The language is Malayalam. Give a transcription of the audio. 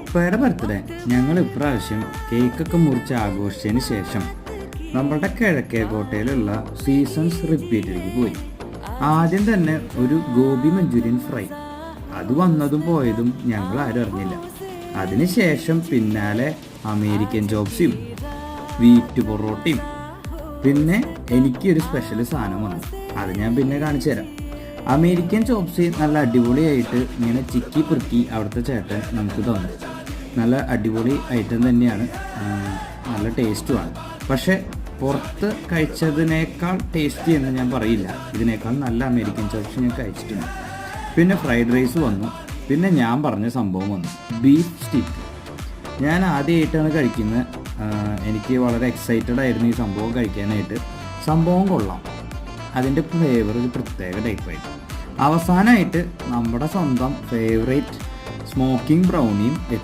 ഉപ്പയുടെ ബർത്ത്ഡേ ഞങ്ങൾ ഇപ്രാവശ്യം കേക്കൊക്കെ മുറിച്ച് ആഘോഷിച്ചതിന് ശേഷം നമ്മളുടെ കിഴക്കേക്കോട്ടയിലുള്ള സീസൺസ് റിപ്പീറ്റിലേക്ക് പോയി. ആദ്യം തന്നെ ഒരു ഗോബി മഞ്ചൂരിയൻ ഫ്രൈ, അത് വന്നതും പോയതും ഞങ്ങൾ ആരും അറിഞ്ഞില്ല. അതിനുശേഷം പിന്നാലെ അമേരിക്കൻ ചോപ്സും വീറ്റ് പൊറോട്ടയും, പിന്നെ എനിക്കൊരു സ്പെഷ്യൽ സാധനം വന്നു, അത് ഞാൻ പിന്നെ കാണിച്ചു തരാം. അമേരിക്കൻ ചോപ്സ് നല്ല അടിപൊളിയായിട്ട് ഇങ്ങനെ ചിക്കി പെറുക്കി അവിടുത്തെ ചേട്ടൻ നമുക്ക് തന്നു. നല്ല അടിപൊളി ഐറ്റം തന്നെയാണ്, നല്ല ടേസ്റ്റുമാണ്. പക്ഷേ പുറത്ത് കഴിച്ചതിനേക്കാൾ ടേസ്റ്റി എന്ന് ഞാൻ പറയില്ല, ഇതിനേക്കാൾ നല്ല അമേരിക്കൻ ചോപ്സ് ഞാൻ കഴിച്ചിട്ടുണ്ട്. പിന്നെ ഫ്രൈഡ് റൈസ് വന്നു, പിന്നെ ഞാൻ പറഞ്ഞ സംഭവം വന്നു, ബീഫ് സ്റ്റീക്ക്. ഞാൻ ആദ്യമായിട്ടാണ് കഴിക്കുന്നത്, എനിക്ക് വളരെ എക്സൈറ്റഡ് ആയിരുന്നു ഈ സംഭവം കഴിക്കാനായിട്ട്. സംഭവം കൊള്ളാം, അതിൻ്റെ ഫ്ലേവർ ഒരു പ്രത്യേക ടൈപ്പായിട്ട്. അവസാനമായിട്ട് നമ്മുടെ സ്വന്തം ഫേവറേറ്റ് സ്മോക്കിംഗ് ബ്രൗണിയും